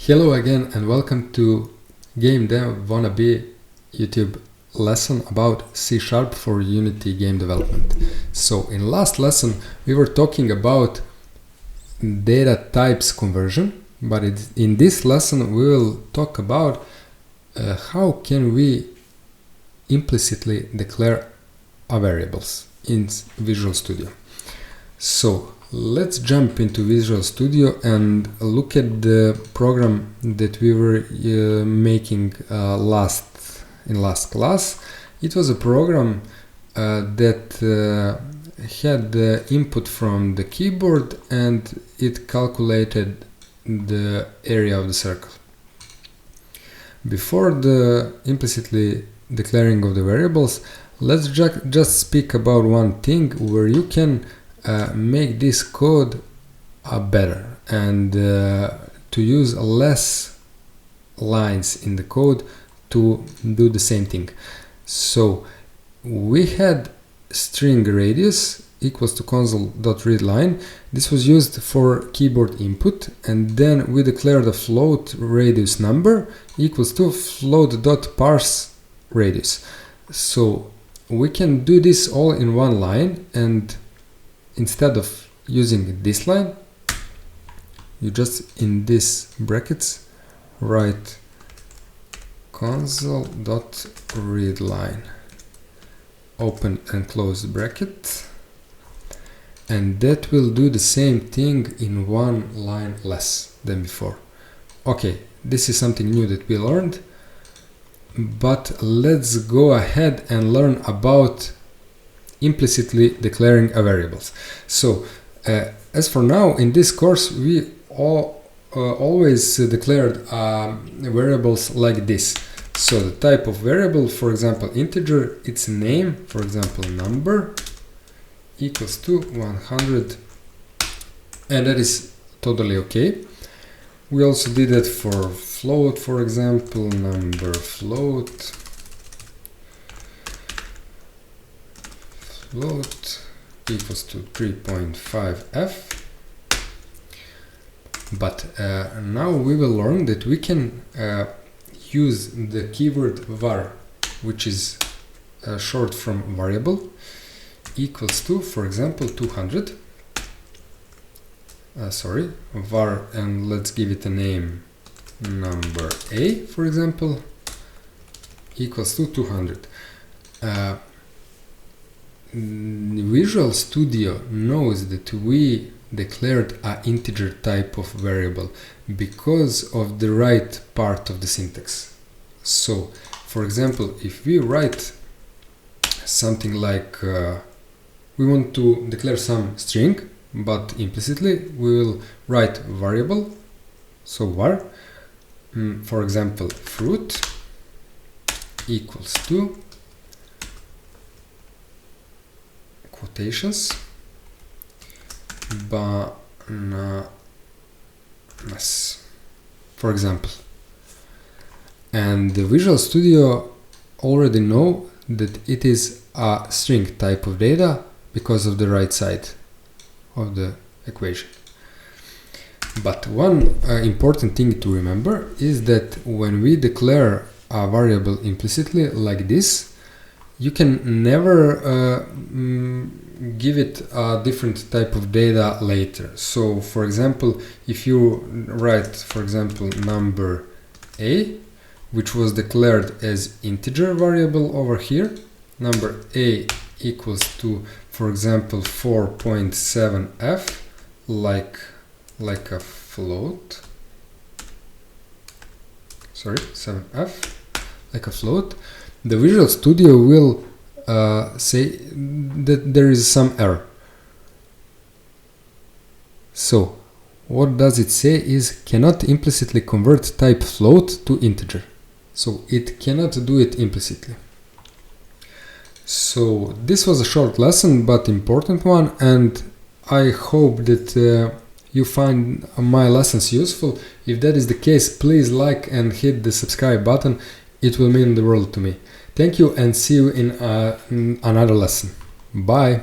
Hello again and welcome to Game Dev Wannabe YouTube lesson about C# for Unity game development. So in last lesson we were talking about data types conversion, but in this lesson we will talk about how can we implicitly declare a variables in Visual Studio. So let's jump into Visual Studio and look at the program that we were making in last class. It was a program that had the input from the keyboard and it calculated the area of the circle. Before the implicitly declaring of the variables, let's just speak about one thing where you can make this code better and to use less lines in the code to do the same thing. So we had string radius equals to console.readLine. This was used for keyboard input, and then we declared a float radius number equals to float.parseRadius. So we can do this all in one line, and instead of using this line, you just in this brackets write console.readLine, open and close bracket, and that will do the same thing in one line less than before. Okay, this is something new that we learned, but let's go ahead and learn about implicitly declaring a variables. So as for now, in this course we always declared variables like this. So the type of variable, for example integer, its name, for example number, equals to 100, and that is totally okay. We also did that for float, for example number float equals to 3.5f. But now we will learn that we can use the keyword var, which is short from variable, equals to, for example 200. Var, and let's give it a name number a, for example, equals to 200. Visual Studio knows that we declared an integer type of variable because of the right part of the syntax. So, for example, if we write something like we want to declare some string, but implicitly we will write variable, so var, for example fruit equals to quotations bananas, for example. And the Visual Studio already know that it is a string type of data because of the right side of the equation. But one important thing to remember is that when we declare a variable implicitly like this, you can never give it a different type of data later. So for example, if you write, for example, number a, which was declared as integer variable over here, number a equals to, for example, 4.7f, like a float, 7f, like a float, the Visual Studio will say that there is some error. So what does it say is cannot implicitly convert type float to integer. So it cannot do it implicitly. So this was a short lesson but important one, and I hope that you find my lessons useful. If that is the case, please like and hit the subscribe button. It will mean the world to me. Thank you and see you in another lesson. Bye.